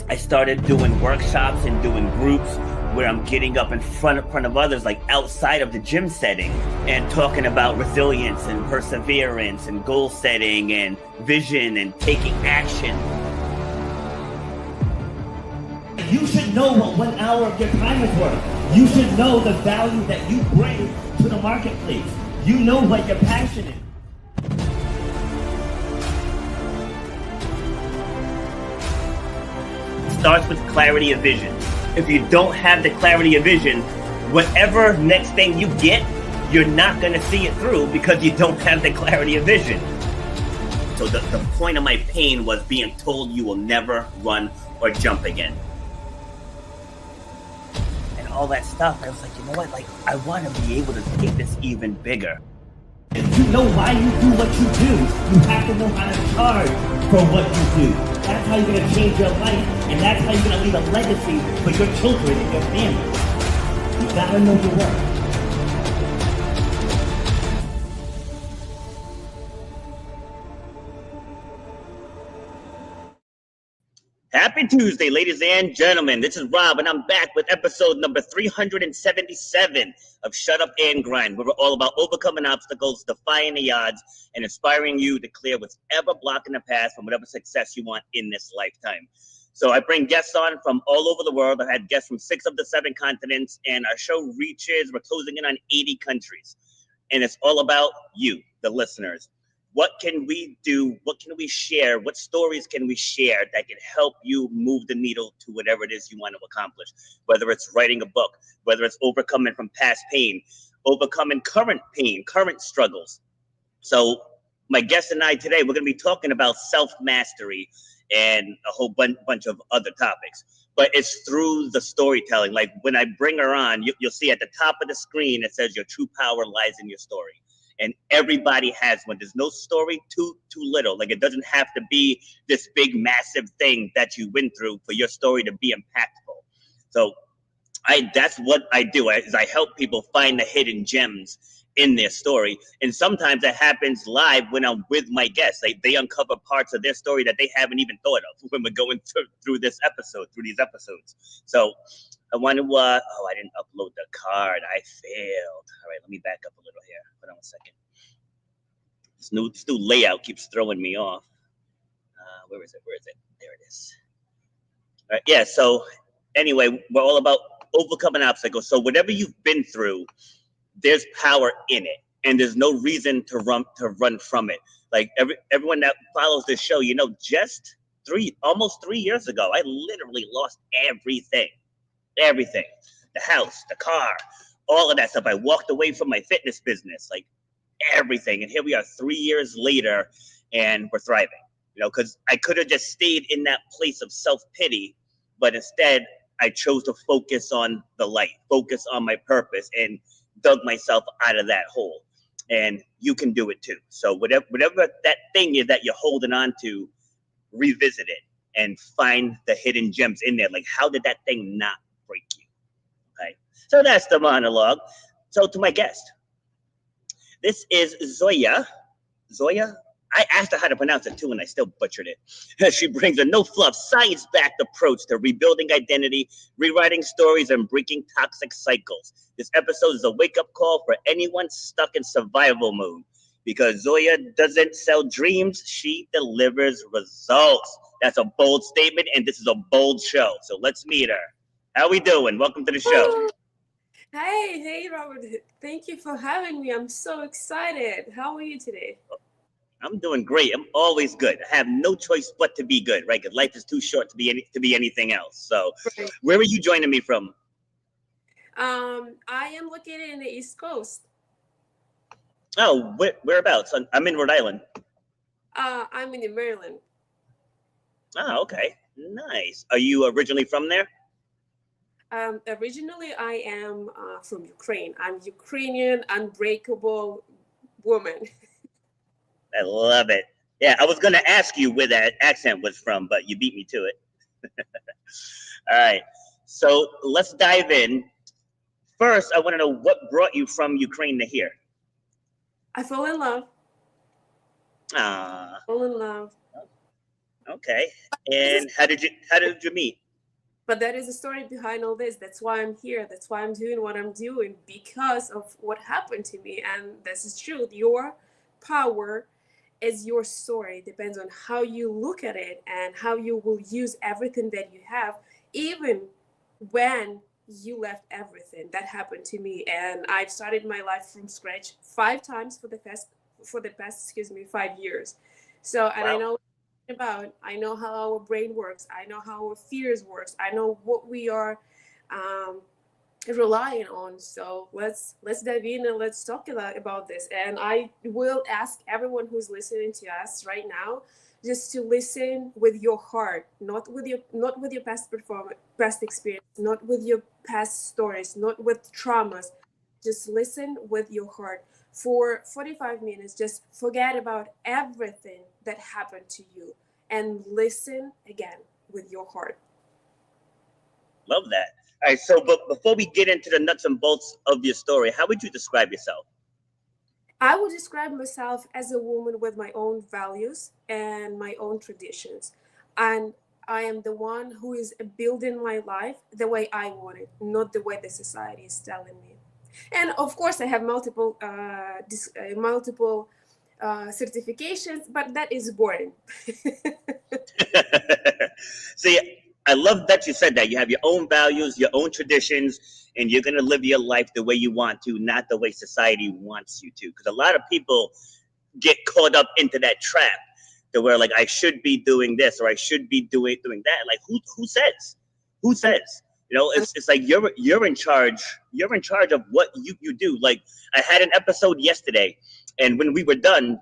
I started doing workshops and doing groups where I'm getting up in front of others, like outside of the gym setting, and talking about resilience and perseverance and goal setting and vision and taking action. You should know what 1 hour of your time is worth. You should know the value that you bring to the marketplace. You know what you're passionate. Starts with clarity of vision. If you don't have the clarity of vision, whatever next thing you get, you're not going to see it through because you don't have the clarity of vision. So the point of my pain was being told you will never run or jump again. And all that stuff, I was like, you know what? Like, I want to be able to take this even bigger. If you know why you do what you do, you have to know how to charge for what you do. That's how you're going to change your life, and that's how you're going to leave a legacy for your children and your family. You got to know your worth. Happy Tuesday, ladies and gentlemen. This is Rob, and I'm back with episode number 377 of Shut Up and Grind, where we're all about overcoming obstacles, defying the odds, and inspiring you to clear what's ever blocking the path from whatever success you want in this lifetime. So I bring guests on from all over the world. I've had guests from 6 of the 7 continents, and our show reaches, we're closing in on 80 countries. And it's all about you, the listeners. What can we do? What can we share? What stories can we share that can help you move the needle to whatever it is you want to accomplish? Whether it's writing a book, whether it's overcoming from past pain, overcoming current pain, current struggles. So my guest and I today, we're going to be talking about self-mastery and a whole bunch of other topics. But it's through the storytelling. Like when I bring her on, you'll see at the top of the screen, it says your true power lies in your story. And everybody has one. There's no story too little. Like it doesn't have to be this big, massive thing that you went through for your story to be impactful. So that's what I do, is I help people find the hidden gems in their story. And sometimes that happens live when I'm with my guests. Like they uncover parts of their story that they haven't even thought of when we're going through these episodes. So I want to, I didn't upload the card. I failed. All right, let me back up a little here. Hold on a second. This new layout keeps throwing me off. Where is it? There it is. All right, yeah, so anyway, we're all about overcoming obstacles. So whatever you've been through, there's power in it. And there's no reason to run from it. Like everyone that follows this show, you know, just almost 3 years ago, I literally lost everything. The house, the car, all of that stuff. I walked away from my fitness business, like everything. And here we are 3 years later and we're thriving, you know, because I could have just stayed in that place of self-pity, but instead I chose to focus on the light, focus on my purpose, and dug myself out of that hole. And you can do it too. So whatever that thing is that you're holding on to, revisit it and find the hidden gems in there. Like, how did that thing not break you? Okay, so that's the monologue. So to my guest, this is Zoia. I asked her how to pronounce it too, and I still butchered it. She brings a no-fluff, science-backed approach to rebuilding identity, rewriting stories, and breaking toxic cycles. This episode is a wake-up call for anyone stuck in survival mode. Because Zoia doesn't sell dreams, she delivers results. That's a bold statement, and this is a bold show. So let's meet her. How we doing? Welcome to the show. Hey, Robert. Thank you for having me. I'm so excited. How are you today? I'm doing great. I'm always good. I have no choice but to be good, right? Because life is too short to be anything else. So, right. Where are you joining me from? I am located in the East Coast. Oh, whereabouts? I'm in Rhode Island. I'm in Maryland. Oh, okay. Nice. Are you originally from there? Originally, I am from Ukraine. I'm Ukrainian, unbreakable woman. I love it. Yeah, I was going to ask you where that accent was from, but you beat me to it. All right. So let's dive in. First, I want to know what brought you from Ukraine to here. I fell in love. Ah. Fall in love. Okay. And how did you meet? But there is a story behind all this. That's why I'm here. That's why I'm doing what I'm doing, because of what happened to me. And this is true. Your power is your story. It depends on how you look at it and how you will use everything that you have, even when you left everything. That happened to me. And I've started my life from scratch 5 times for the past 5 years. So, and I Wow. know about, I know how our brain works, I know how our fears works, I know what we are um, relying on. So let's dive in and let's talk about this. And I will ask everyone who's listening to us right now just to listen with your heart, not with your past experience, not with your past stories, not with traumas. Just listen with your heart for 45 minutes. Just forget about everything that happened to you and listen again with your heart. Love that. All right. So, but before we get into the nuts and bolts of your story, how would you describe yourself? I would describe myself as a woman with my own values and my own traditions. And I am the one who is building my life the way I want it, not the way the society is telling me. And of course, I have multiple certifications, but that is boring. See, I love that you said that. You have your own values, your own traditions, and you're going to live your life the way you want to, not the way society wants you to. Because a lot of people get caught up into that trap to where, like, I should be doing this or I should be doing that. Like, who says? Who And, says? You know, and it's like you're in charge. You're in charge of what you do. Like, I had an episode yesterday, and when we were done,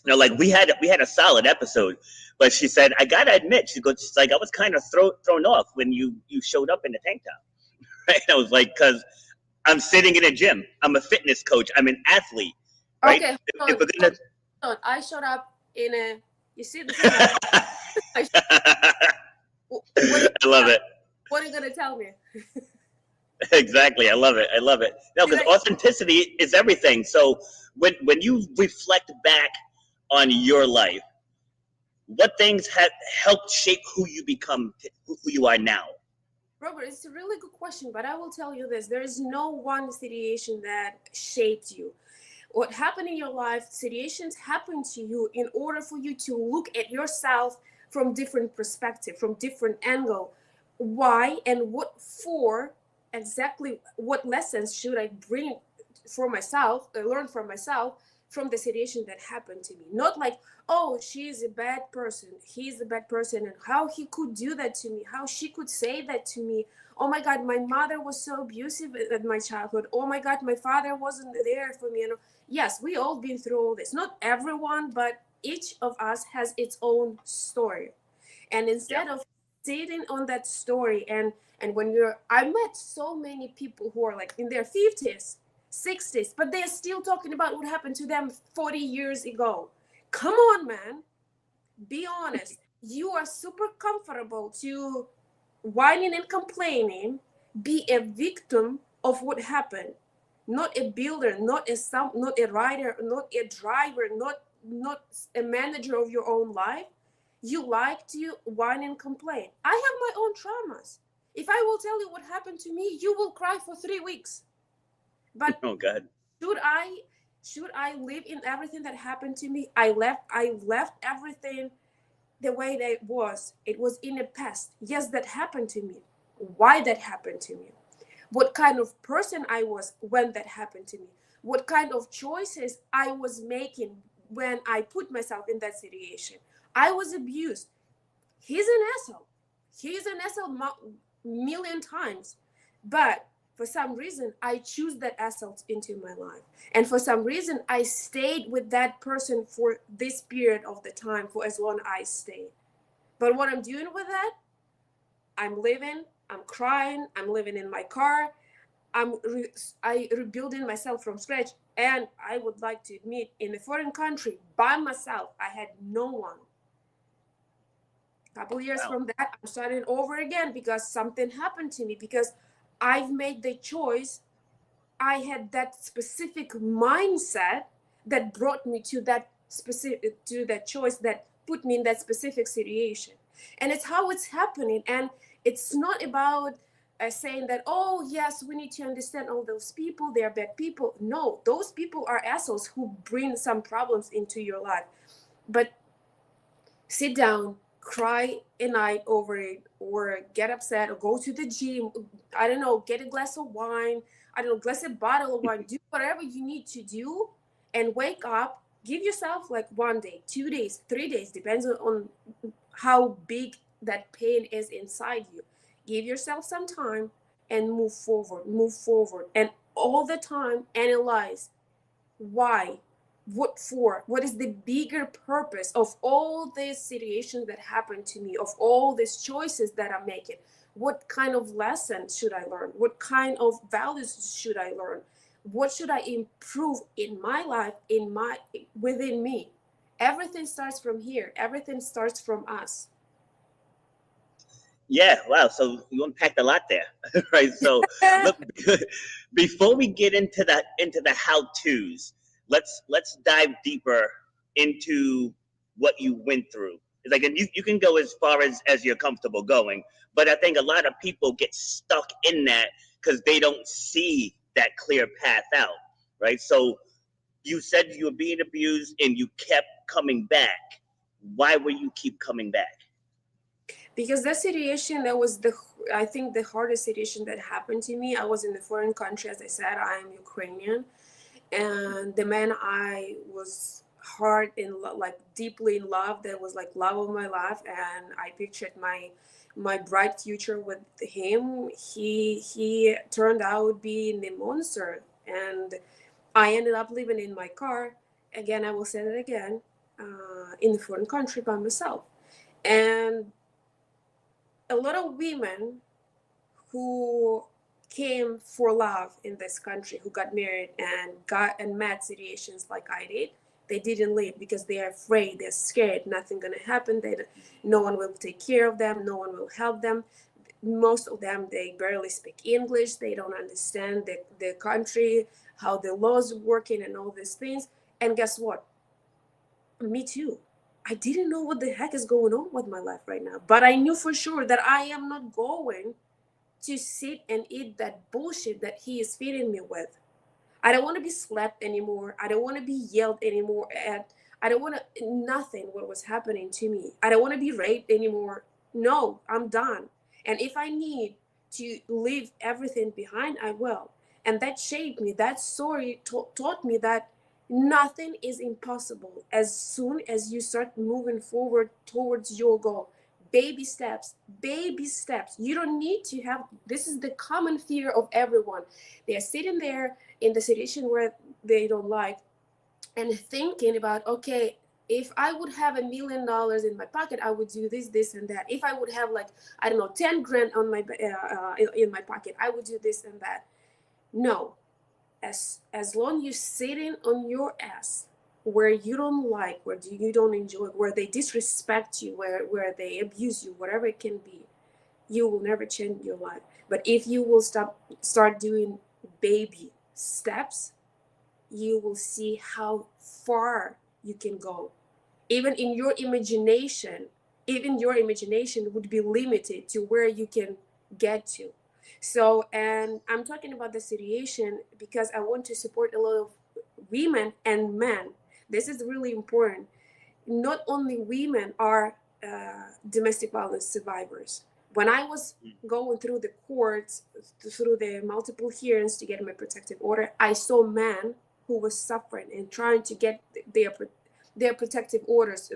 like we had a solid episode, but she said, I gotta admit, she's like, I was kind of thrown off when you showed up in the tank top. Right? I was like, because I'm sitting in a gym, I'm a fitness coach, I'm an athlete, right? okay, If hold we're on, gonna hold on. I showed up in a. You see, this is my. I, what are you I love it. What are you gonna tell me? Exactly, I love it. No, Did because I? authenticity is everything. So when you reflect back on your life, what things have helped shape who you become, who you are now? Robert, it's a really good question, but I will tell you this: there is no one situation that shaped you. What happened in your life, situations happen to you in order for you to look at yourself from different perspective, from different angle. Why and what for? Exactly what lessons should I bring for myself, learn from myself from the situation that happened to me? Not like, oh, she's a bad person, he's a bad person, and how he could do that to me, how she could say that to me. Oh my God, my mother was so abusive at my childhood. Oh my God, my father wasn't there for me. Yes, we all been through all this. Not everyone, but each of us has its own story. And Yeah. instead of sitting on that story, and when you're, I met so many people who are like in their 50s, 60s, but they're still talking about what happened to them 40 years ago. Come on, man. Be honest. You are super comfortable to whining and complaining, be a victim of what happened, not a builder, not a writer, not a driver, not a manager of your own life. You like to whine and complain. I have my own traumas. If I will tell you what happened to me, you will cry for 3 weeks. But Oh God. should I should I live in everything that happened to me? I left everything the way that it was. It was in the past. Yes, that happened to me. Why that happened to me? What kind of person I was when that happened to me? What kind of choices I was making when I put myself in that situation? I was abused. He's an asshole. He's an asshole million times. But for some reason, I choose that assault into my life. And for some reason, I stayed with that person for this period of the time, for as long as I stayed. But what I'm doing with that, I'm living, I'm crying, I'm living in my car, I rebuilding myself from scratch. And I would like to admit, in a foreign country, by myself, I had no one. Couple years Wow. from that, I'm starting over again because something happened to me, because I've made the choice. I had that specific mindset that brought me to that choice that put me in that specific situation. And it's how it's happening. And it's not about saying that, oh, yes, we need to understand all those people. They are bad people. No, those people are assholes who bring some problems into your life. But sit down, cry a night over it, or get upset, or go to the gym. I don't know, get a glass of wine. I don't know, glass a bottle of wine. Do whatever you need to do, and wake up. Give yourself like 1 day, 2 days, 3 days, depends on how big that pain is inside you. Give yourself some time and move forward, and all the time analyze why, what for, what is the bigger purpose of all these situations that happen to me, of all these choices that I'm making. What kind of lesson should I learn? What kind of values should I learn? What should I improve in my life, within me? Everything starts from here. Everything starts from us. Yeah, wow. So you unpacked a lot there, right? So look, before we get into the how tos, let's dive deeper into what you went through. It's like, and you can go as far as you're comfortable going, but I think a lot of people get stuck in that because they don't see that clear path out, right? So you said you were being abused and you kept coming back. Why will you keep coming back? Because that situation, that was I think the hardest situation that happened to me. I was in a foreign country. As I said, I am Ukrainian, and the man I was hard in like deeply in love, that was like love of my life, and I pictured my bright future with him. He turned out being a monster, and I ended up living in my car again. I will say that again, in a foreign country by myself. And a lot of women who came for love in this country, who got married and got and met situations like I did, they didn't leave because they are afraid, they're scared, nothing gonna happen, no one will take care of them, no one will help them. Most of them, they barely speak English, they don't understand the country, how the laws are working and all these things. And guess what? Me too. I didn't know what the heck is going on with my life right now, but I knew for sure that I am not going to sit and eat that bullshit that he is feeding me with. I don't want to be slapped anymore. I don't want to be yelled anymore at. I don't want to, nothing what was happening to me. I don't want to be raped anymore. No, I'm done. And if I need to leave everything behind, I will. And that shaped me. That story taught me that nothing is impossible as soon as you start moving forward towards your goal. Baby steps, baby steps. You don't need to have, this is the common fear of everyone. They're sitting there in the situation where they don't like and thinking about, okay, if I would have $1 million in my pocket, I would do this and that. If I would have like, I don't know, 10 grand on my in my pocket, I would do this and that. No, as long you're sitting on your ass where you don't like, where you don't enjoy, where they disrespect you, where they abuse you, whatever it can be, you will never change your life. But if you will start doing baby steps, you will see how far you can go. Even in your imagination, even your imagination would be limited to where you can get to. So, and I'm talking about the situation because I want to support a lot of women and men. This is really important. Not only women are domestic violence survivors. When I was going through the courts, through the multiple hearings to get my protective order, I saw men who were suffering and trying to get their protective orders.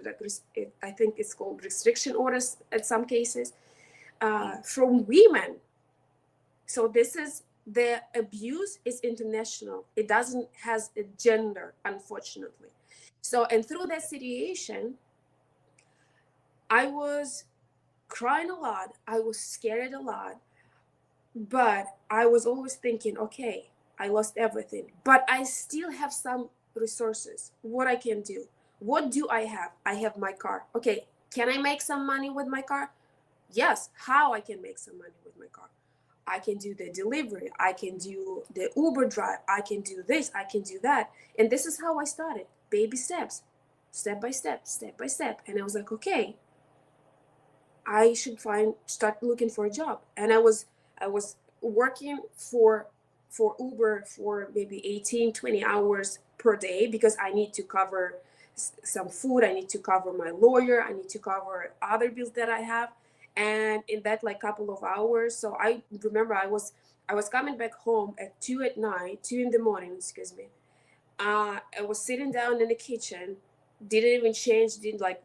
I think it's called restriction orders in some cases, from women. So this is, the abuse is international. It doesn't has a gender, unfortunately. So, and through that situation, I was crying a lot. I was scared a lot, but I was always thinking, okay, I lost everything, but I still have some resources. What I can do? What do I have? I have my car. Okay, can I make some money with my car? Yes. How I can make some money with my car? I can do the delivery. I can do the Uber drive. I can do this. I can do that. And this is how I started. Baby steps. step by step, step by step. And I was like, okay, I should start looking for a job. And I was working for Uber for maybe 18, 20 hours per day, because I need to cover some food, I need to cover my lawyer, I need to cover other bills that I have. And in that like couple of hours, so I remember I was coming back home at 2 at night, 2 in the morning, excuse me. I was sitting down in the kitchen, didn't even change, didn't like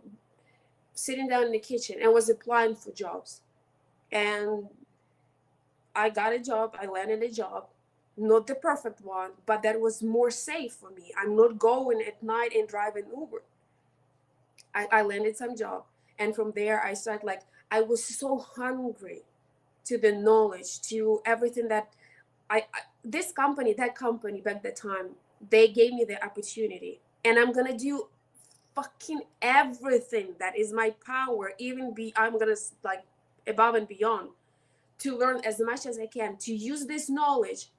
sitting down in the kitchen, and was applying for jobs. And I got a job, I landed a job, not the perfect one, but that was more safe for me. I'm not going at night and driving Uber. I landed some job. And from there, I started like, I was so hungry to the knowledge, to everything that this company, that company back that time, they gave me the opportunity. And I'm going to do fucking everything that is my power, I'm going to like above and beyond, to learn as much as I can, to use this knowledge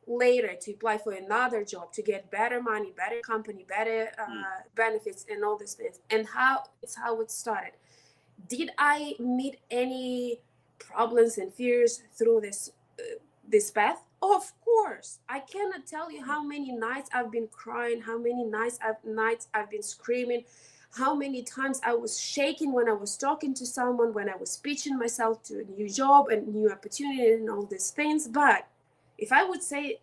later to apply for another job, to get better money, better company, better benefits, and all these things. And how it started. Did I meet any problems and fears through this path? Of course. I cannot tell you how many nights I've been crying, how many nights I've been screaming, how many times I was shaking when I was talking to someone, when I was pitching myself to a new job and new opportunity and all these things. But if I would sit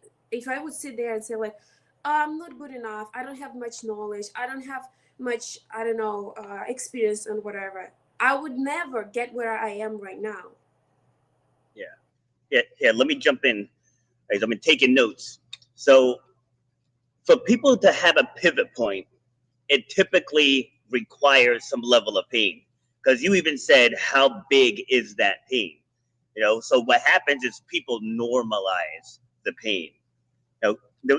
there and say like, I'm not good enough, I don't have much knowledge, I don't have much, I don't know, experience and whatever, I would never get where I am right now. Yeah. Let me jump in. I've been taking notes. So, for people to have a pivot point, it typically requires some level of pain. Because you even said, how big is that pain? So what happens is people normalize the pain. There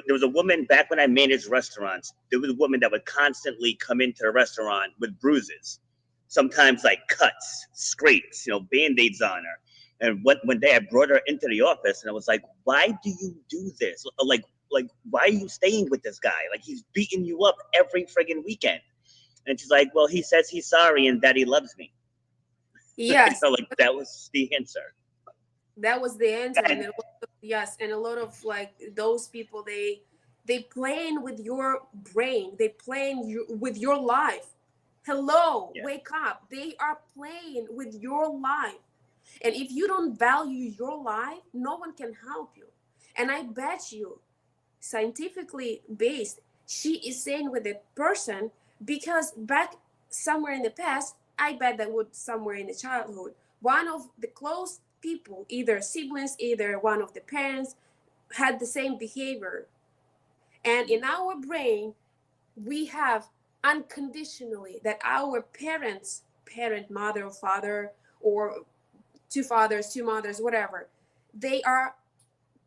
was a woman back when I managed restaurants. There was a woman that would constantly come into the restaurant with bruises, sometimes like cuts, scrapes, band-aids on her. And one day I brought her into the office and I was like, why do you do this? Like, why are you staying with this guy? Like, he's beating you up every friggin' weekend. And she's like, well, he says he's sorry and that he loves me. Yes. Like, that was the answer. That was the answer. And yes, and a lot of like those people, they playing with your brain, they playing with your life. Hello, wake up. They are playing with your life. And if you don't value your life, no one can help you. And I bet you, scientifically based, she is saying with a person, because back somewhere in the past, I bet that would somewhere in the childhood, one of the close people, either siblings, either one of the parents, had the same behavior. And in our brain, we have unconditionally that our parent, mother or father, or two fathers, two mothers, whatever, they are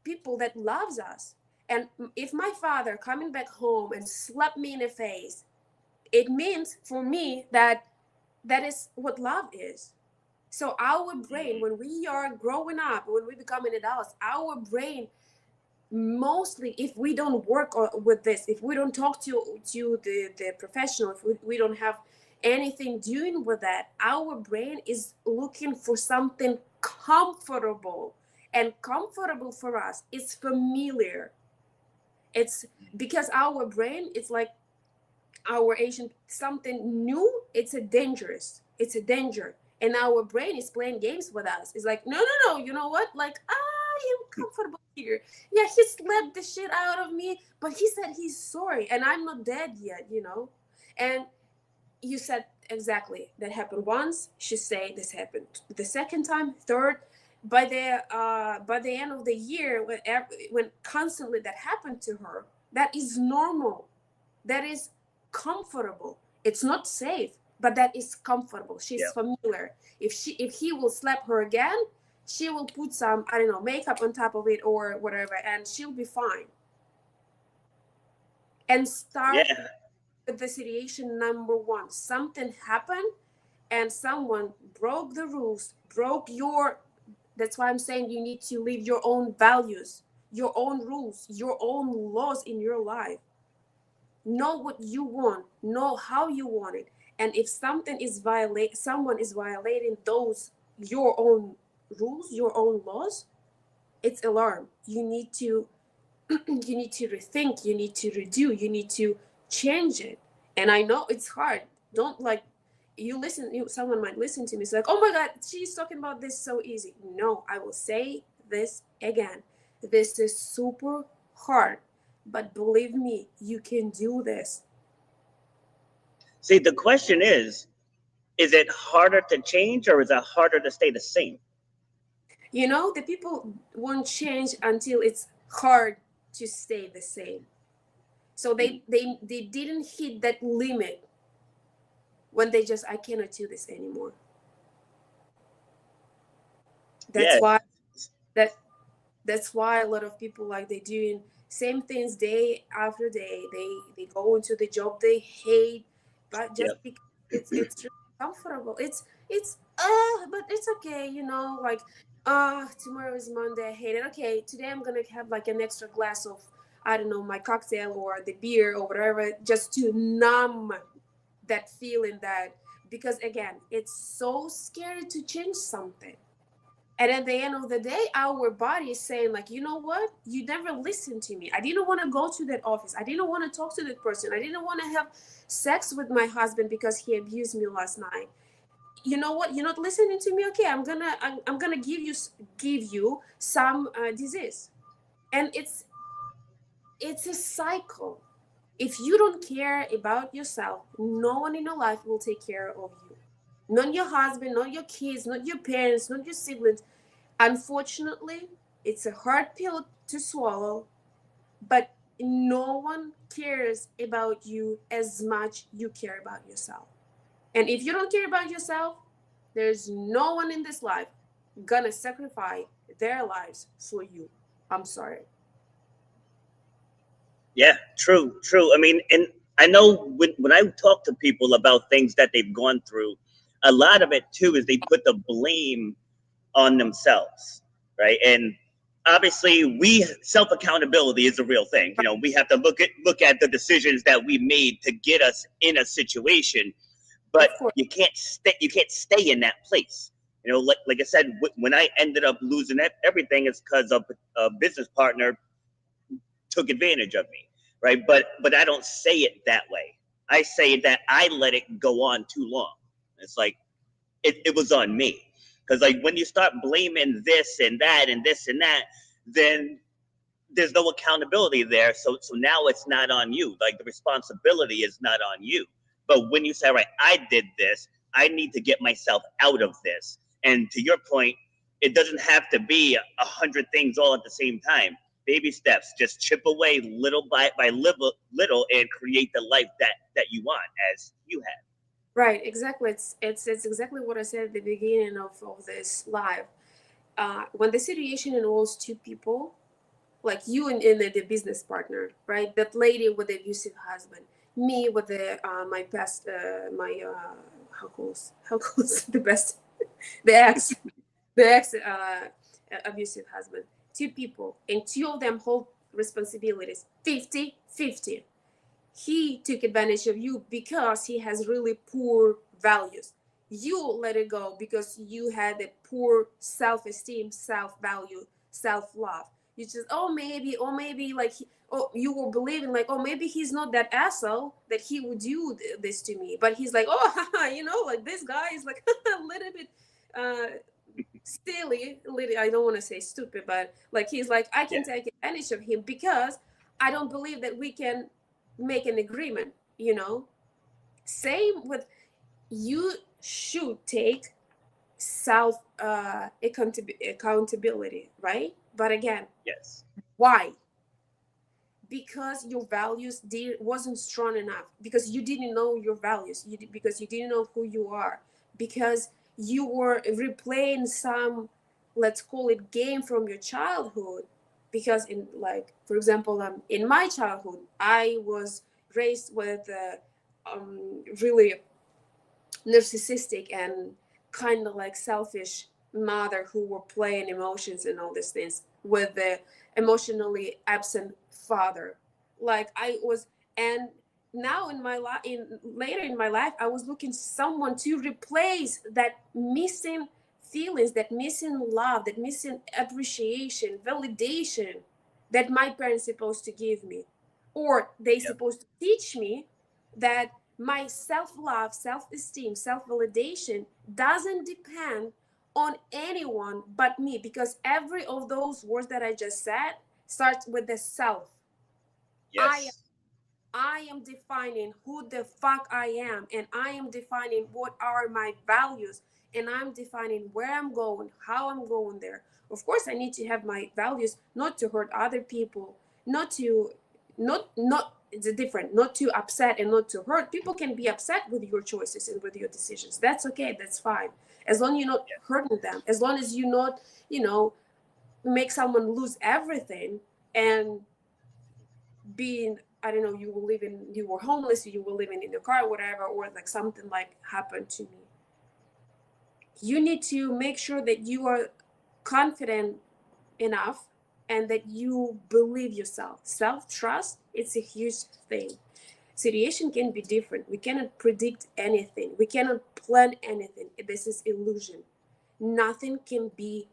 people that loves us. And if my father coming back home and slapped me in the face, it means for me that is what love is. So our brain, when we are growing up, when we becoming adults, our brain, mostly, if we don't work with this, if we don't talk to the professional, if we don't have anything doing with that, our brain is looking for something comfortable. And comfortable for us is familiar. It's because our brain is like our Asian, something new, it's a danger. And our brain is playing games with us. It's like, no, you know what? Like, I am comfortable here. Yeah, he slapped the shit out of me, but he said he's sorry, and I'm not dead yet, And you said exactly, that happened once. She said this happened the second time, third. By the end of the year, when constantly that happened to her, that is normal. That is comfortable. It's not safe, but that is comfortable. She's familiar. If he will slap her again, she will put some, I don't know, makeup on top of it or whatever, and she'll be fine. And start with the situation number one. Something happened and someone broke the rules, that's why I'm saying you need to live your own values, your own rules, your own laws in your life. Know what you want, know how you want it. And if someone is violating those, your own rules, your own laws, it's alarm. You need to you need to rethink, you need to redo, you need to change it. And I know it's hard. Don't like, someone might listen to me, it's like, oh my god, she's talking about this so easy. No, I will say this again, this is super hard, but believe me, you can do this. See, the question is it harder to change or is it harder to stay the same? The people won't change until it's hard to stay the same. So Hmm. they didn't hit that limit when they just, I cannot do this anymore. That's Yeah, why that that's why a lot of people, like, they doing same things day after day. They go into the job they hate, but just yep, because it's really comfortable. But it's okay, like, tomorrow is Monday, I hate it. Okay, today I'm gonna have like an extra glass of, I don't know, my cocktail or the beer or whatever, just to numb that feeling, that, because again, it's so scary to change something. And at the end of the day, our body is saying, like, you know what? You never listened to me. I didn't want to go to that office. I didn't want to talk to that person. I didn't want to have sex with my husband because he abused me last night. You know what? You're not listening to me. Okay, I'm gonna give you some disease, and it's a cycle. If you don't care about yourself, no one in your life will take care of you. Not your husband, not your kids, not your parents, not your siblings. Unfortunately, it's a hard pill to swallow, but no one cares about you as much you care about yourself. And if you don't care about yourself, there's no one in this life gonna sacrifice their lives for you. I'm sorry. yeah, true, true. I mean, and I know when I talk to people about things that they've gone through, a lot of it too is they put the blame on themselves, right? And obviously, we self accountability is a real thing. You know, we have to look at the decisions that we made to get us in a situation, but Of course. you can't stay in that place. You know, like I said, when I ended up losing everything, it's because of a business partner took advantage of me, right? But I don't say it that way. I say that I let it go on too long. It's like it was on me. Because like when you start blaming this and that and this and that, then there's no accountability there. So now it's not on you. Like the responsibility is not on you. But when you say, right, I did this, I need to get myself out of this. And to your point, it doesn't have to be 100 things all at the same time. Baby steps, just chip away little by little, and create the life that you want, as you have. Right, exactly. It's exactly what I said at the beginning of this live. When the situation involves two people, like you and the business partner, right? That lady with the abusive husband, me with the my past my how close the best the ex abusive husband. Two people, and two of them hold responsibilities 50-50. He took advantage of you because he has really poor values. You let it go because you had a poor self-esteem, self-value, self-love. You just, oh maybe like you were believing, like, oh, maybe he's not that asshole that he would do this to me, but he's like, oh like this guy is like a little bit uh silly, little, I don't want to say stupid, but like he's like, I Yeah. can take advantage of him because I don't believe that we can make an agreement. Same with, you should take self accountability, right? But again, Yes. why? Because your values wasn't strong enough, because you didn't know your values, because you didn't know who you are, because you were replaying some, let's call it, game from your childhood. Because in, like, for example, in my childhood, I was raised with really narcissistic and kind of like selfish mother who were playing emotions and all these things with the emotionally absent father. Like I was, and now in my life, in later in my life, I was looking someone to replace that missing feelings, that missing love, that missing appreciation, validation that my parents supposed to give me, or they Yep. supposed to teach me that my self-love, self-esteem, self-validation doesn't depend on anyone but me, because every of those words that I just said starts with the self. I Yes. I am defining who the fuck I am, and I am defining what are my values, and I'm defining where I'm going, how I'm going there. Of course, I need to have my values, not to hurt other people, not to, not it's different, not to upset and not to hurt. People can be upset with your choices and with your decisions. That's okay, that's fine. As long as you're not hurting them, as long as you not, you know, make someone lose everything and being, I don't know, you were living, you were homeless, you were living in your car, whatever, or like something like happened to me. You need to make sure that you are confident enough and that you believe yourself. Self-trust, it's a huge thing. Situation can be different. We cannot predict anything. We cannot plan anything. This is illusion. Nothing can be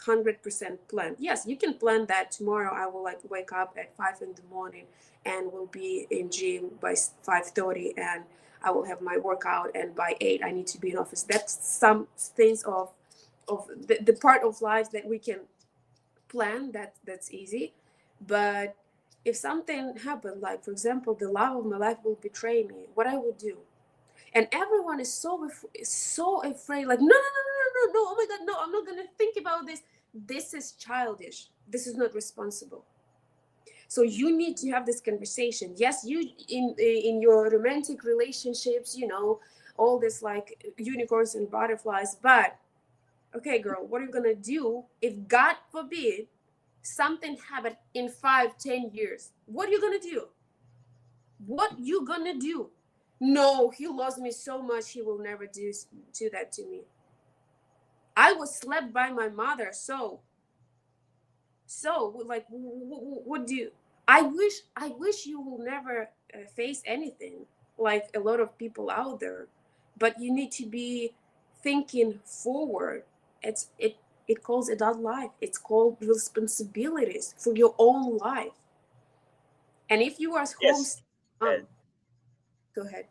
100% planned. Yes, you can plan that tomorrow I will like wake up at 5 in the morning and will be in gym by 5:30, and I will have my workout, and by 8 I need to be in office. That's some things of the part of life that we can plan. That's easy. But if something happened, like for example the love of my life will betray me, what I would do? And everyone is so afraid, like, no, no, no, no, no, no, no, oh my god, no, I'm not gonna think about this. This is childish. This is not responsible. So you need to have this conversation. Yes, you in your romantic relationships, you know, all this like unicorns and butterflies, but okay girl, what are you gonna do if god forbid something happened in 5, 10 years? What are you gonna do? What you gonna do? No, he loves me so much he will never do that to me. I was slapped by my mother, so like what do you, I wish you will never face anything like a lot of people out there, but you need to be thinking forward. It calls adult life, it's called responsibilities for your own life. And if you are home, Yes. um go ahead.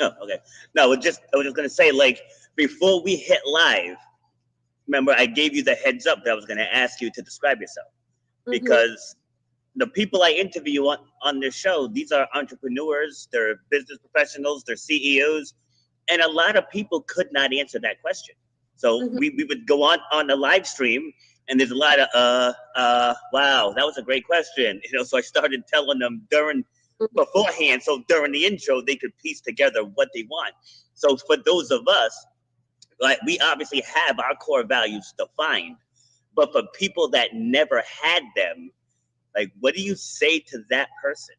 Oh, okay. No, I was just gonna say, like, before we hit live, remember I gave you the heads up that I was gonna ask you to describe yourself, Mm-hmm. because the people I interview on this show, these are entrepreneurs, they're business professionals, they're CEOs, and a lot of people could not answer that question. So Mm-hmm. we would go on the live stream, and there's a lot of wow, that was a great question. So I started telling them during beforehand, so during the intro they could piece together what they want. So for those of us, like, we obviously have our core values defined, but for people that never had them, like, what do you say to that person?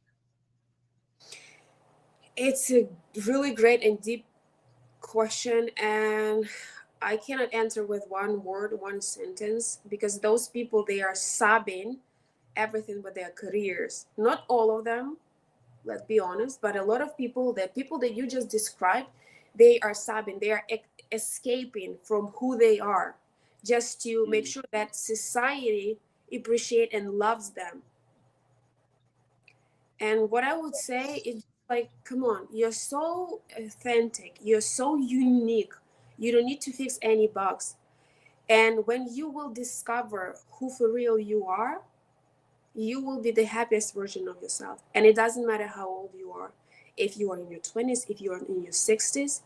It's a really great and deep question, and I cannot answer with one word, one sentence, because those people, they are sobbing everything with their careers. Not all of them, let's be honest, but a lot of people, the people that you just described, they are sobbing, they are escaping from who they are, just to make Mm, sure that society appreciate and loves them. And what I would say is like, come on, you're so authentic, you're so unique. You don't need to fix any bugs. And when you will discover who for real you are, you will be the happiest version of yourself. And it doesn't matter how old you are. If you are in your 20s, if you are in your 60s,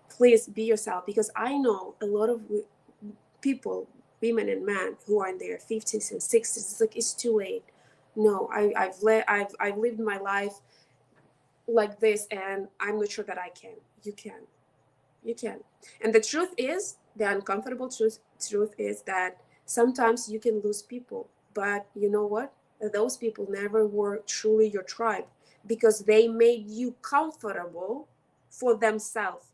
please be yourself. Because I know a lot of people, women and men, who are in their 50s and 60s. It's like it's too late. No, I've lived my life like this, and I'm not sure that I can. You can. You can. And the truth is, the uncomfortable truth is that sometimes you can lose people, but you know what? Those people never were truly your tribe, because they made you comfortable for themselves.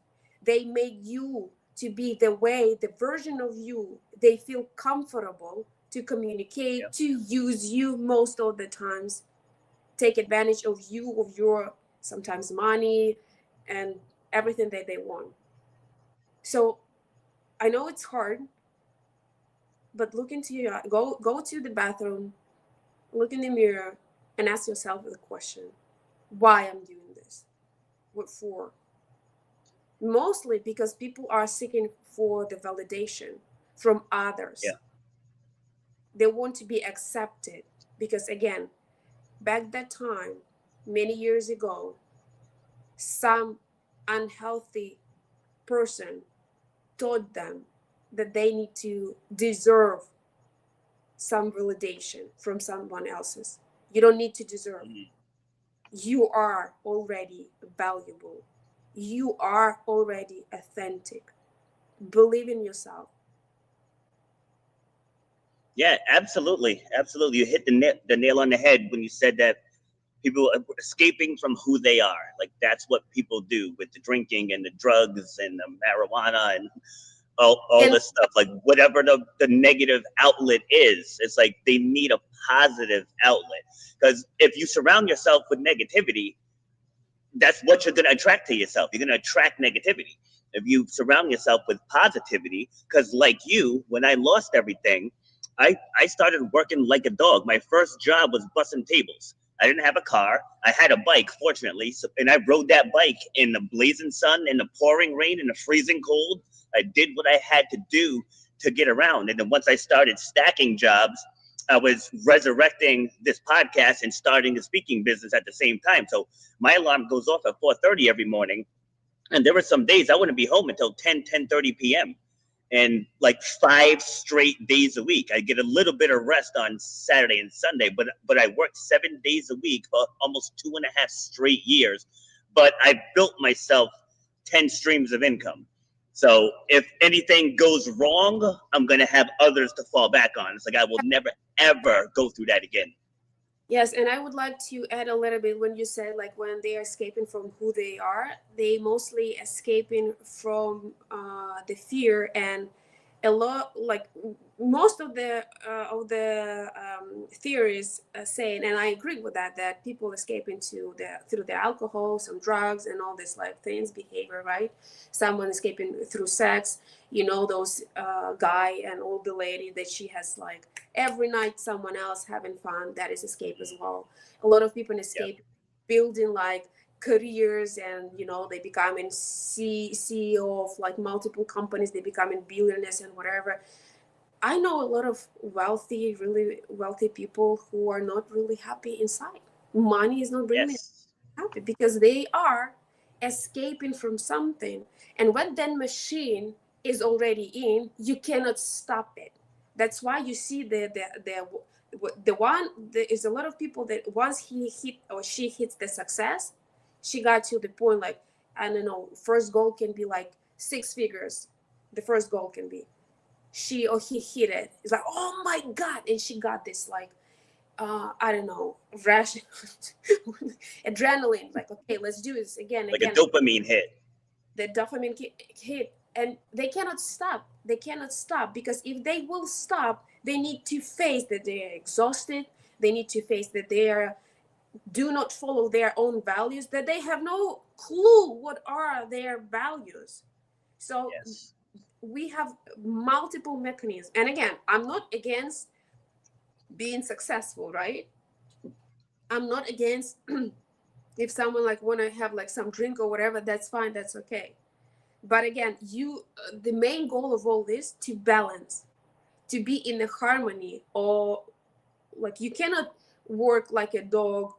They made you to be the way, the version of you they feel comfortable to yeah. communicate, to use you most of the times. take advantage of you, of your sometimes money and everything that they want. So I know it's hard, but look into your go to the bathroom, look in the mirror, and ask yourself the question: why I'm doing this? What for? Mostly because people are seeking for the validation from others. Yeah. They want to be accepted because, again, back that time, many years ago, some unhealthy person taught them that they need to deserve some validation from someone else's. You don't need to deserve. You are already valuable. You are already authentic. Believe in yourself. Yeah, absolutely, absolutely. You hit the nail on the head when you said that people are escaping from who they are. Like that's what people do with the drinking and the drugs and the marijuana and all And this stuff. Like whatever the negative outlet is, it's like they need a positive outlet. Because if you surround yourself with negativity, that's what you're going to attract to yourself. You're going to attract negativity. If you surround yourself with positivity, because like you, when I lost everything, I started working like a dog. My first job was bussing tables. I didn't have a car. I had a bike, fortunately, and I rode that bike in the blazing sun, in the pouring rain, in the freezing cold. I did what I had to do to get around. And then once I started stacking jobs, I was resurrecting this podcast and starting a speaking business at the same time. So my alarm goes off at 4:30 every morning. And there were some days I wouldn't be home until 10:30 p.m. And like 5 straight days a week. I get a little bit of rest on Saturday and Sunday, but I worked 7 days a week for almost 2.5 straight years. But I built myself 10 streams of income. So if anything goes wrong, I'm going to have others to fall back on. It's like I will never, ever go through that again. yes, and I would like to add a little bit when you said like when they are escaping from who they are, they mostly escaping from the fear, and a lot like most of the theories saying, and I agree with that, that people escape into the through the alcohol, some drugs, and all this like things, behavior, right? Someone escaping through sex, you know, those guy and older lady that she has like every night someone else having fun, that is escape as well. A lot of people escape building like careers, and you know they becoming CEO of like multiple companies, they becoming billionaires and whatever. I know a lot of wealthy, really wealthy people who are not really happy inside. Money is not bringing them Yes. happy because they are escaping from something, and when that machine is already in, you cannot stop it. That's why you see the one, there is a lot of people that once he hit or she hits the success, she got to the point like, I don't know, first goal can be like 6 figures. The first goal can be, she or he hit it. It's like, oh my god, and she got this like I don't know, rush, adrenaline, like, okay, let's do this again, Like a again. dopamine hit. The dopamine hit, and they cannot stop. They cannot stop because if they will stop, they need to face that they are exhausted. They need to face that they are do not follow their own values, that they have no clue what are their values. So Yes. we have multiple mechanisms. And again, I'm not against being successful, right? I'm not against if someone like want to have like some drink or whatever, that's fine, that's okay. But again, you the main goal of all this to balance, to be in a harmony, or like you cannot work like a dog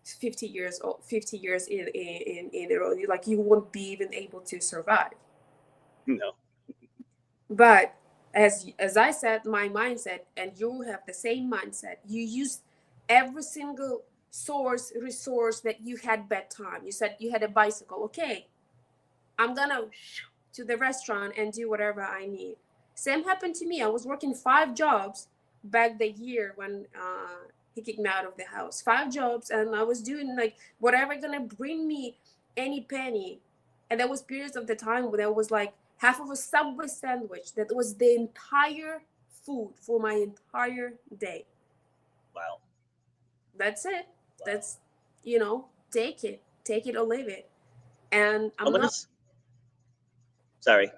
50 years or 50 years in a row. Like you won't be even able to survive. No. But as I said, my mindset, and you have the same mindset. You use every single resource that you had bedtime. You said you had a bicycle. Okay, I'm gonna to the restaurant and do whatever I need. Same happened to me. I was working 5 jobs back the year when he kicked me out of the house. 5 jobs, and I was doing like whatever gonna bring me any penny. And there was periods of the time where there was like half of a Subway sandwich. That was the entire food for my entire day. Wow. That's it. That's, take it or leave it. And I I'm want not. to, sorry,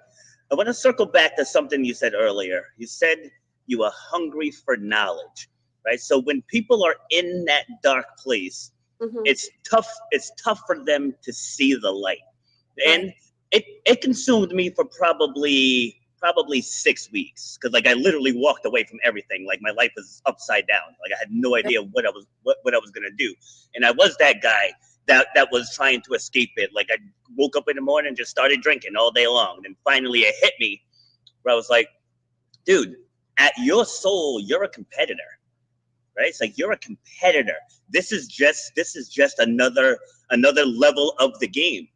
I want to circle back to something you said earlier. You said you are hungry for knowledge, right? So when people are in that dark place, Mhm. it's tough. It's tough for them to see the light, Right. and it consumed me for probably 6 weeks because like I literally walked away from everything. Like my life was upside down. Like I had no Yep. idea what I was gonna do, and I was that guy that was trying to escape it. Like I woke up in the morning and just started drinking all day long, and finally it hit me where I was like, dude, at your soul, you're a competitor, right? It's like you're a competitor. This is just another level of the game.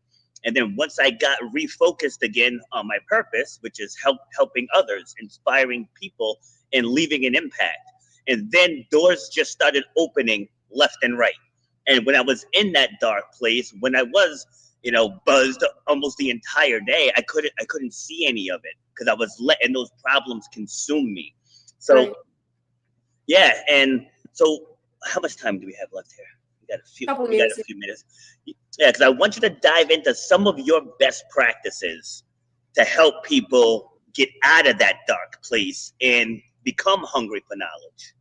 And then once I got refocused again on my purpose, which is helping others, inspiring people, and leaving an impact, and then doors just started opening left and right. And when I was in that dark place, when I was buzzed almost the entire day, I couldn't see any of it because I was letting those problems consume me. So Right. yeah, and so how much time do we have left here? We got a few. Couple We got minutes. a few minutes. Yeah, because I want you to dive into some of your best practices to help people get out of that dark place and become hungry for knowledge.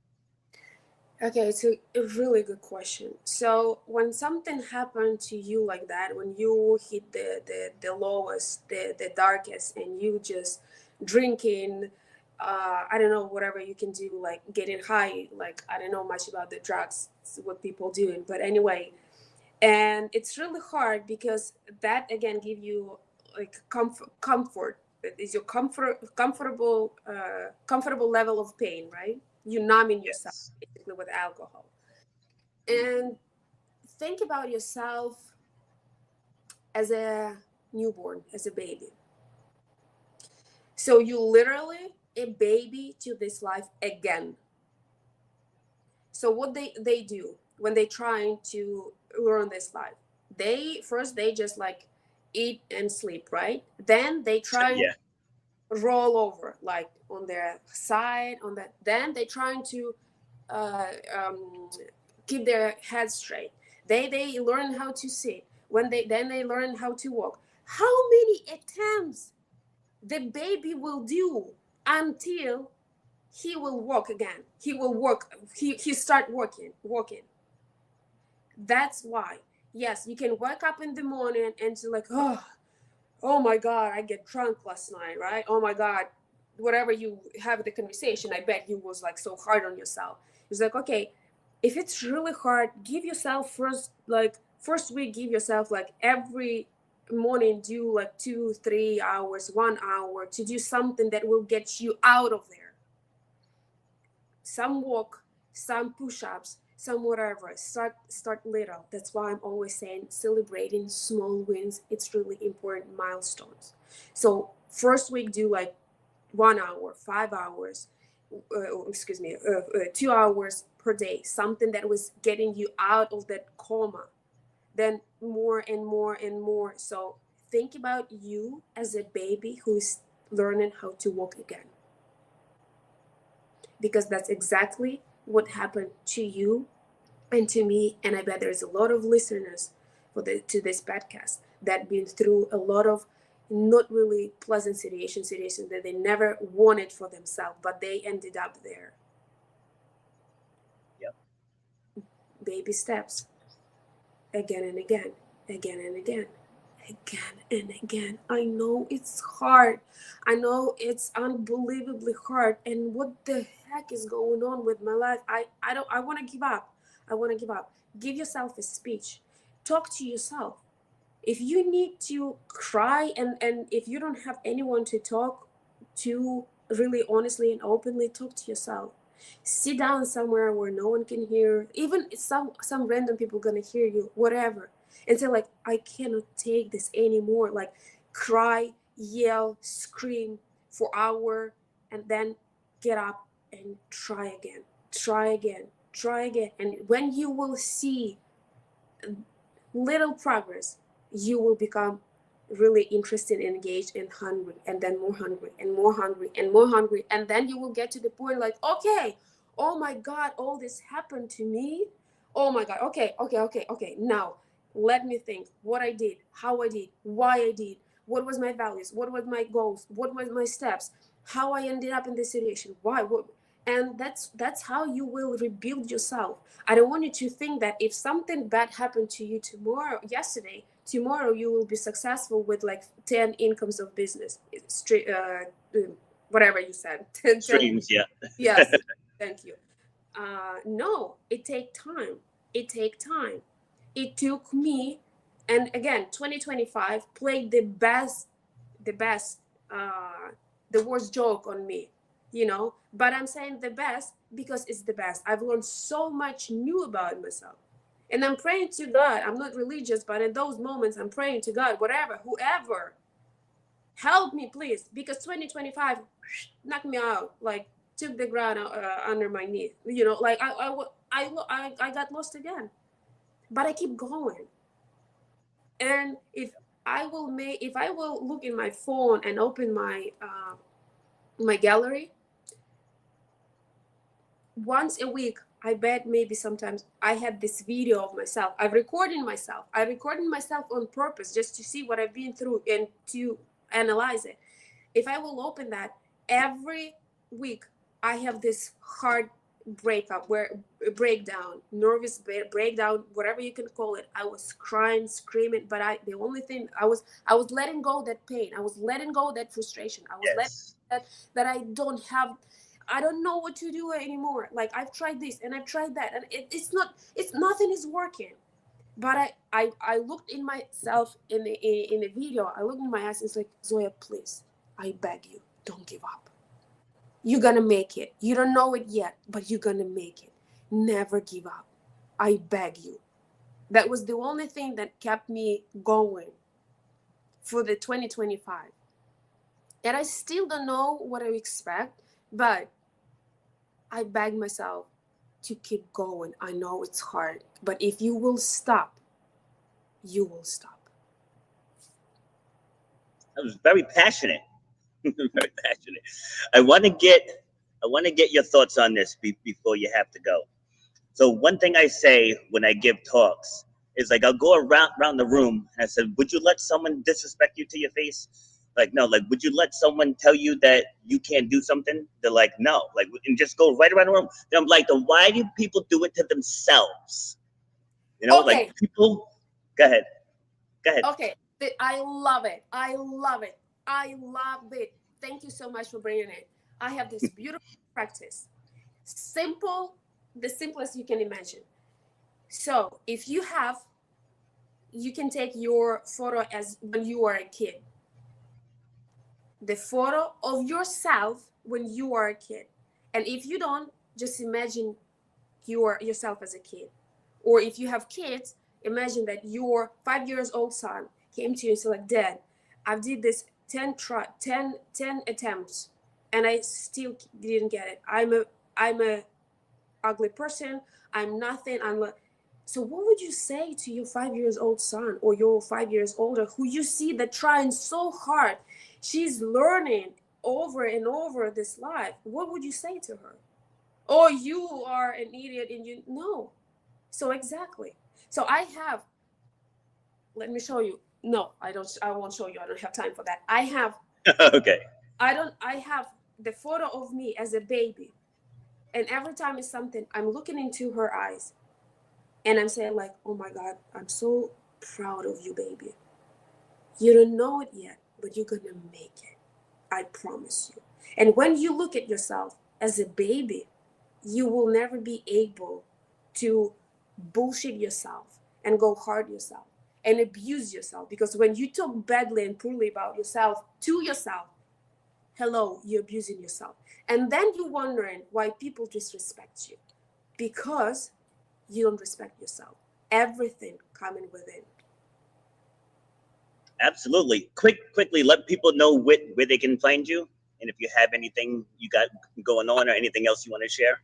Okay, it's a really good question. So when something happened to you like that, when you hit the lowest, the darkest, and you just drinking, I don't know, whatever you can do, like getting high, like I don't know much about the drugs, it's what people doing, but anyway, and it's really hard because that again give you like comfort. It is your comfortable level of pain, right? You numbing yourself Yes. basically with alcohol. And think about yourself as a newborn, as a baby. So you literally a baby to this life again. So what they do when they trying to learn this life, they just like eat and sleep, right? Then they try Yeah. roll over like on their side on that, then they trying to uh, um, keep their head straight. They learn how to sit. When they learn how to walk. How many attempts the baby will do until he will walk again? He will work. He start walking. That's why, yes, you can wake up in the morning and you're like, oh my god, I get drunk last night, right? Oh my god, whatever you have the conversation, I bet you was like so hard on yourself. It's like, okay, if it's really hard, give yourself first week, give yourself like every morning do like 2 3 hours 1 hour to do something that will get you out of there. Some walk, some push-ups, some whatever. Start little. That's why I'm always saying celebrating small wins. It's really important milestones. So first week do like 1 hour, 5 hours, 2 hours per day. Something that was getting you out of that coma. Then more and more and more. So think about you as a baby who's learning how to walk again, because that's exactly what happened to you and to me. And I bet there's a lot of listeners to this podcast that been through a lot of not really pleasant situations that they never wanted for themselves, but they ended up there. Yep. Baby steps, again and again, again and again, again and again. I know it's hard. I know it's unbelievably hard. And what the heck is going on with my life? I want to give up. I want to give up. Give yourself a speech. Talk to yourself. If you need to cry, and if you don't have anyone to talk to really honestly and openly, talk to yourself. Sit down somewhere where no one can hear, even some random people gonna hear you, whatever, and say like, I cannot take this anymore. Like cry, yell, scream for hour, and then get up and try again, try again, try again. And when you will see little progress, you will become really interested, engaged, and hungry, and then more hungry, and more hungry, and more hungry. And then you will get to the point like, okay, oh my God, all this happened to me. Oh my God. Okay. Now, let me think what I did, how I did, why I did, what was my values, what was my goals, what was my steps, how I ended up in this situation, why, what. And that's how you will rebuild yourself. I don't want you to think that if something bad happened to you yesterday, tomorrow you will be successful with like 10 incomes of business. Straight, whatever you said. 10. Streams, yeah. Yes. Thank you. No, it take time. It took me, and again, 2025 played the best, the worst joke on me, but I'm saying the best because it's the best. I've learned so much new about myself, and I'm praying to God. I'm not religious, but in those moments I'm praying to God, whatever, whoever, help me please, because 2025 knocked me out, like took the ground under my knee, like I got lost again, but I keep going. And if I will look in my phone and open my gallery once a week, I bet maybe sometimes I had this video of myself. I recorded myself on purpose just to see what I've been through and to analyze it. If I will open that every week, I have this hard breakdown, nervous breakdown, whatever you can call it. I was crying, screaming, but the only thing I was letting go that pain. I was letting go that frustration. I was letting Yes. that I don't know what to do anymore. Like I've tried this and I've tried that, and it's nothing is working. But I looked in myself in the video. I looked in my eyes. It's like, Zoya, please, I beg you, don't give up. You're gonna make it. You don't know it yet, but you're gonna make it. Never give up. I beg you. That was the only thing that kept me going for the 2025. And I still don't know what I expect, but I beg myself to keep going. I know it's hard, but if you will stop, you will stop. That was very passionate. Very passionate. I want to get I want to get your thoughts on this before you have to go. So one thing I say when I give talks is like I'll go around the room and I said, "Would you let someone disrespect you to your face?" Like no, like would you let someone tell you that you can't do something? They're like no, like and just go right around the room. Then I'm like, then why do people do it to themselves? Like Okay, people. Go ahead, go ahead. okay. I love it. I love it. I love it. Thank you so much for bringing it. I have this beautiful practice. Simple, the simplest you can imagine. So if you can take your photo as when you are a kid, the photo of yourself when you are a kid. And if you don't, just imagine yourself as a kid. Or if you have kids, imagine that your 5 years old son came to you and said, like, Dad, I did this 10 attempts and I still didn't get it. I'm a ugly person. I'm nothing. So what would you say to your 5 years old son or your 5 years older who you see that trying so hard? She's learning over and over this life. What would you say to her? Oh, you are an idiot and you no. So exactly. So I have, let me show you. No, I won't show you. I don't have time for that. Okay. I have the photo of me as a baby. And every time it's something, I'm looking into her eyes and I'm saying like, oh my God, I'm so proud of you, baby. You don't know it yet, but you're gonna make it. I promise you. And when you look at yourself as a baby, you will never be able to bullshit yourself and go hard yourself and abuse yourself. Because when you talk badly and poorly about yourself to yourself, hello, you're abusing yourself. And then you're wondering why people disrespect you because you don't respect yourself. Everything coming within. Absolutely. Quickly, let people know where they can find you, and if you have anything you got going on or anything else you want to share.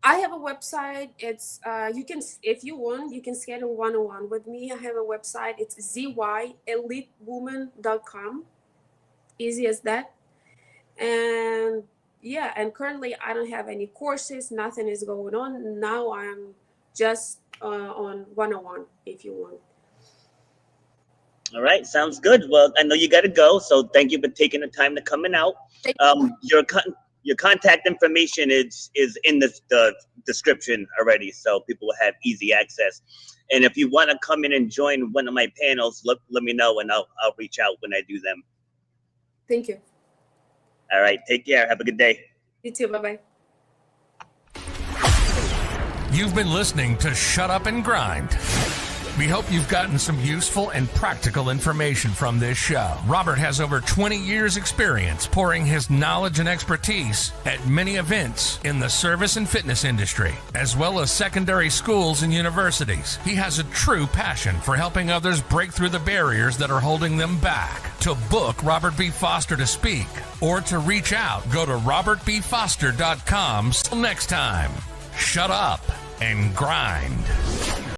I have a website. It's you can, if you want, you can schedule one-on-one with me. I have a website. It's zyelitewoman.com. Easy as that. And yeah, and currently I don't have any courses. Nothing is going on now. I'm just on one-on-one if you want. All right, sounds good. Well, I know you got to go, so thank you for taking the time to coming out. Your contact information is in the description already, so people will have easy access. And if you want to come in and join one of my panels, let me know, and I'll reach out when I do them. Thank you. All right, take care. Have a good day. You too. Bye-bye. You've been listening to Shut Up and Grind. We hope you've gotten some useful and practical information from this show. Robert has over 20 years experience pouring his knowledge and expertise at many events in the service and fitness industry, as well as secondary schools and universities. He has a true passion for helping others break through the barriers that are holding them back. To book Robert B. Foster to speak or to reach out, go to robertbfoster.com. Till next time, shut up and grind.